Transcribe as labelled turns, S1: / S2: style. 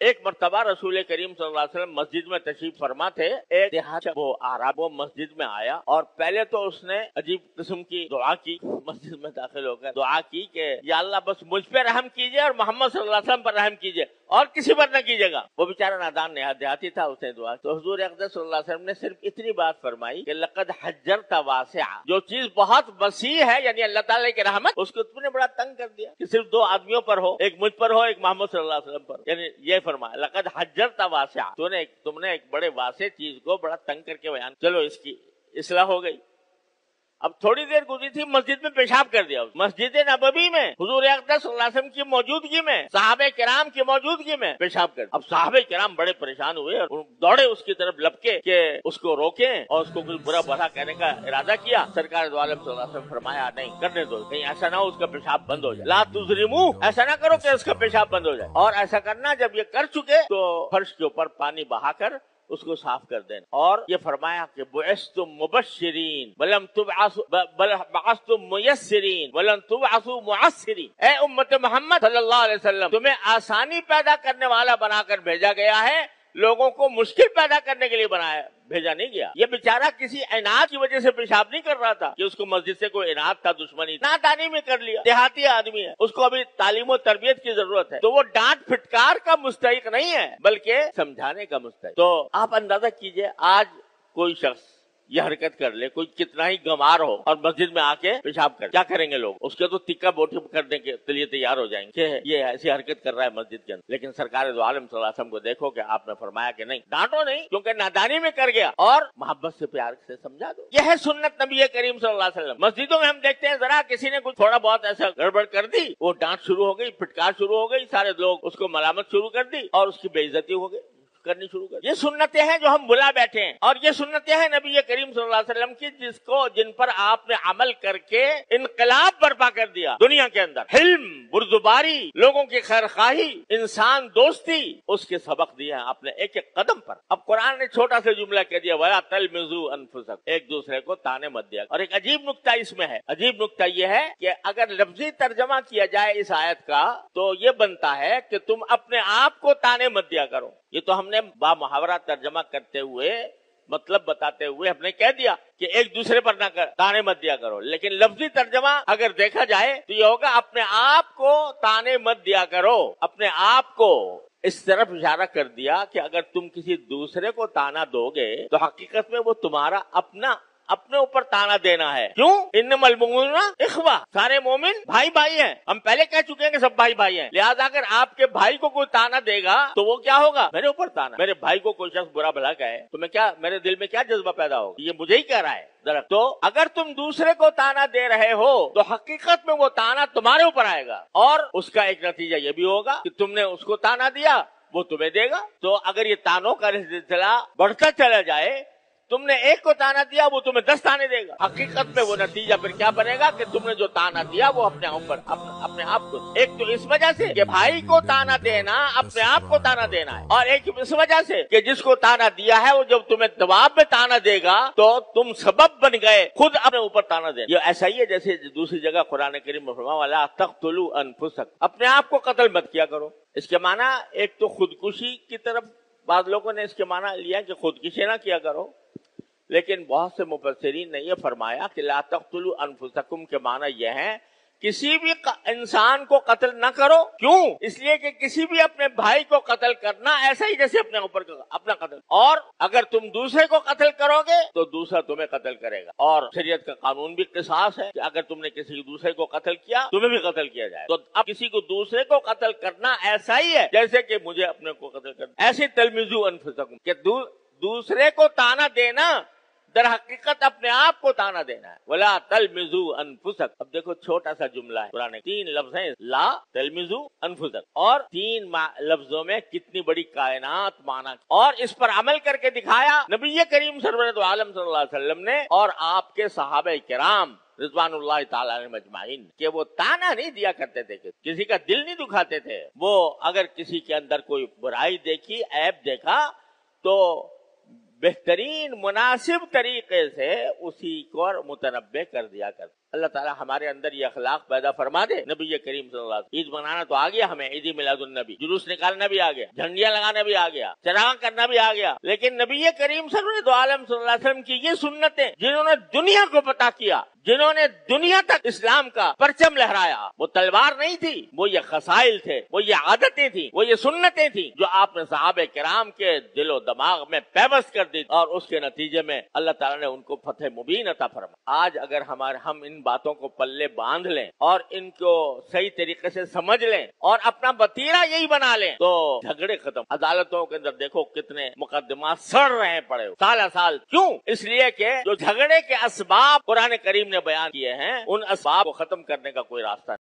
S1: ایک مرتبہ رسول کریم صلی اللہ علیہ وسلم مسجد میں تشریف فرما تھے. ایک دیہات وہ آراب وہ مسجد میں آیا اور پہلے تو اس نے عجیب قسم کی دعا کی. مسجد میں داخل ہو کر دعا کی کہ یا اللہ بس مجھ پہ رحم کیجئے اور محمد صلی اللہ علیہ وسلم پر رحم کیجئے اور کسی پر نہ کیجئے گا. وہ بیچارہ نادان دیہاتی تھا, اس نے دعا تو حضور اقدس صلی اللہ علیہ وسلم نے صرف اتنی بات فرمائی کہ لقد حجرت واسعا, جو چیز بہت وسیع ہے یعنی اللہ تعالیٰ کی رحمت, اس کو تم نے بڑا تنگ کر دیا کہ صرف دو آدمیوں پر ہو, ایک مجھ پر ہو ایک محمد صلی اللہ علیہ وسلم پر. یعنی یہ فرمایا لقد حجرت واسعا, تم نے ایک بڑے واسع چیز کو بڑا تنگ کر کے بیان. چلو اس کی اصلاح ہو گئی. اب تھوڑی دیر گزری تھی, مسجد میں پیشاب کر دیا. مسجد نبوی میں حضور اقدس صلی اللہ علیہ وسلم کی موجودگی میں, صحابہ کرام کی موجودگی میں پیشاب کر دیا. اب صحابہ کرام بڑے پریشان ہوئے اور دوڑے اس کی طرف لپکے کہ اس کو روکیں اور اس کو کچھ برا بھلا کہنے کا ارادہ کیا. سرکار دو عالم صلی اللہ علیہ وسلم فرمایا نہیں کرنے دو, کہیں ایسا نہ ہو اس کا پیشاب بند ہو جائے. لا تظلموا, ایسا نہ کرو کہ اس کا پیشاب بند ہو جائے. اور ایسا کرنا جب یہ کر چکے تو فرش کے اوپر پانی بہا کر اس کو صاف کر دینا. اور یہ فرمایا کہ بعثتم مبشرین ولم تبعثوا بل بعثتم میسرین ولم تبعثوا معسرین. اے امت محمد صلی اللہ علیہ وسلم, تمہیں آسانی پیدا کرنے والا بنا کر بھیجا گیا ہے, لوگوں کو مشکل پیدا کرنے کے لیے بھیجا نہیں گیا. یہ بیچارہ کسی عناد کی وجہ سے پیشاب نہیں کر رہا تھا کہ اس کو مسجد سے کوئی عناد تھا, دشمنی, نادانی میں کر لیا. دیہاتی آدمی ہے, اس کو ابھی تعلیم و تربیت کی ضرورت ہے, تو وہ ڈانٹ پھٹکار کا مستحق نہیں ہے بلکہ سمجھانے کا مستحق. تو آپ اندازہ کیجئے آج کوئی شخص یہ حرکت کر لے, کوئی کتنا ہی گمار ہو اور مسجد میں آ کے پیشاب کر, کیا کریں گے لوگ؟ اس کے تو تکا بوٹی کرنے کے لیے تیار ہو جائیں گے کہ یہ ایسی حرکت کر رہا ہے مسجد کے اندر. لیکن سرکار دو عالم صلی اللہ علیہ وسلم کو دیکھو کہ آپ نے فرمایا کہ نہیں, ڈانٹو نہیں کیونکہ نادانی میں کر گیا, اور محبت سے پیار سے سمجھا دو. یہ ہے سنت نبی کریم صلی اللہ علیہ وسلم. مسجدوں میں ہم دیکھتے ہیں ذرا کسی نے کچھ تھوڑا بہت ایسا گڑبڑ کر دی, وہ ڈانٹ شروع ہو گئی, پھٹکار شروع ہو گئی, سارے لوگ اس کو ملامت شروع کر دی اور اس کی بے عزتی ہو گئی کرنی شروع کر. یہ سنتیں ہیں جو ہم بلا بیٹھے ہیں, اور یہ سنتیں ہیں نبی کریم صلی اللہ علیہ وسلم کی جن پر آپ نے عمل کر کے انقلاب برپا کر دیا دنیا کے اندر. حلم, بردباری, لوگوں کی خیر خواہی, انسان دوستی, اس کے سبق دیے ہیں آپ نے ایک ایک قدم پر. اب قرآن نے چھوٹا سا جملہ کہہ دیا وَلَا تَلْمِزُوا أَنفُسَكُمْ, ایک دوسرے کو تانے مت دیا. اور ایک عجیب نکتہ اس میں ہے, عجیب نکتہ یہ ہے کہ اگر لفظی ترجمہ کیا جائے اس آیت کا تو یہ بنتا ہے کہ تم اپنے آپ کو تانے مت دیا کرو. یہ تو ہم نے با محاورہ ترجمہ کرتے ہوئے مطلب بتاتے ہوئے ہم نے کہہ دیا کہ ایک دوسرے پر نہ تانے مت دیا کرو, لیکن لفظی ترجمہ اگر دیکھا جائے تو یہ ہوگا اپنے آپ کو تانے مت دیا کرو. اپنے آپ کو اس طرف اشارہ کر دیا کہ اگر تم کسی دوسرے کو تانا دو گے تو حقیقت میں وہ تمہارا اپنے اوپر تانا دینا ہے. کیوں؟ انما المؤمنون اخوہ, سارے مومن بھائی بھائی ہیں. ہم پہلے کہہ چکے ہیں کہ سب بھائی بھائی ہیں, لہذا اگر آپ کے بھائی کو کوئی تانا دے گا تو وہ کیا ہوگا؟ میرے اوپر تانا. میرے بھائی کو کوئی شخص برا بھلا کہے تو میرے دل میں کیا جذبہ پیدا ہوگا؟ یہ مجھے ہی کہہ رہا ہے درخت. تو اگر تم دوسرے کو تانا دے رہے ہو تو حقیقت میں وہ تانا تمہارے اوپر آئے گا, اور اس کا ایک نتیجہ یہ بھی ہوگا کہ تم نے اس کو تانا دیا وہ تمہیں دے گا. تو اگر یہ تانوں کا سلسلہ بڑھتا چلا جائے, تم نے ایک کو تانا دیا وہ تمہیں 10 تانے دے گا. حقیقت میں وہ نتیجہ پھر کیا بنے گا کہ تم نے جو تانا دیا وہ اپنے آپ کو, ایک تو اس وجہ سے کہ بھائی کو تانا دینا اپنے آپ کو تانا دینا ہے, اور ایک اس وجہ سے کہ جس کو تانا دیا ہے وہ جب تمہیں دباب میں تانا دے گا تو تم سبب بن گئے خود اپنے اوپر تانا دینا. یہ ایسا ہی ہے جیسے دوسری جگہ قرآن کریم میں فرمایا وَلَا تَقْتُلُوا أَنفُسَكُمْ, اپنے آپ کو قتل مت کیا کرو. اس کے معنی ایک تو خودکشی کی طرف بعض لوگوں نے اس کے معنی لیا کہ خودکشی نہ کیا کرو, لیکن بہت سے مفسرین نے یہ فرمایا کہ لا تقتلوا انفسکم کے معنی یہ ہے کسی بھی انسان کو قتل نہ کرو. کیوں؟ اس لیے کہ کسی بھی اپنے بھائی کو قتل کرنا ایسا ہی جیسے اپنے اوپر اپنا قتل, اور اگر تم دوسرے کو قتل کرو گے تو دوسرا تمہیں قتل کرے گا. اور شریعت کا قانون بھی قصاص ہے کہ اگر تم نے کسی دوسرے کو قتل کیا تمہیں بھی قتل کیا جائے. تو اب کسی کو دوسرے کو قتل کرنا ایسا ہی ہے جیسے کہ مجھے اپنے کو قتل کرنا. ایسے تلمزوا انفسکم کہ دوسرے کو تانا دینا در حقیقت اپنے آپ کو تانا دینا ہے. ولا تلمزوا انفسکم. اب دیکھو چھوٹا سا جملہ ہے, قرآن 3 لفظ ہیں, لا تلمزوا انفسکم, اور 3 لفظوں میں کتنی بڑی کائنات مانا, اور اس پر عمل کر کے دکھایا نبی کریم سرورت عالم صلی اللہ علیہ وسلم نے اور آپ کے صحابہ کرام رضوان اللہ تعالیٰ علیہم اجمعین, کہ وہ تانا نہیں دیا کرتے تھے, کسی کا دل نہیں دکھاتے تھے. وہ اگر کسی کے اندر کوئی برائی دیکھی, عیب دیکھا, تو بہترین مناسب طریقے سے اسی کو متنبع کر دیا کرتے. اللہ تعالیٰ ہمارے اندر یہ اخلاق پیدا فرما دے. نبی کریم صلی اللہ علیہ وسلم. عید منانا تو آ گیا ہمیں، عید میلاد النبی، جلوس نکالنا بھی آ گیا، جھنڈیاں لگانا بھی آ گیا، چراغ کرنا بھی آ گیا، لیکن نبی کریم صلی اللہ علیہ وسلم کی یہ سنتیں جنہوں نے دنیا کو پتا کیا، جنہوں نے دنیا تک اسلام کا پرچم لہرایا، وہ تلوار نہیں تھی، وہ یہ خصائل تھے، وہ یہ عادتیں تھیں، وہ یہ سنتیں تھیں جو آپ نے صحابہ کرام کے دل و دماغ میں پیوست کر دی، اور اس کے نتیجے میں اللہ تعالیٰ نے ان کو فتح مبین عطا فرمایا. آج اگر ہم ان باتوں کو پلے باندھ لیں اور ان کو صحیح طریقے سے سمجھ لیں اور اپنا وتیرہ یہی بنا لیں تو جھگڑے ختم. عدالتوں کے اندر دیکھو کتنے مقدمات سڑ رہے ہیں پڑے سال سال. کیوں؟ اس لیے کہ جو جھگڑے کے اسباب قرآن کریم نے بیان کیے ہیں ان اسباب کو ختم کرنے کا کوئی راستہ نہیں.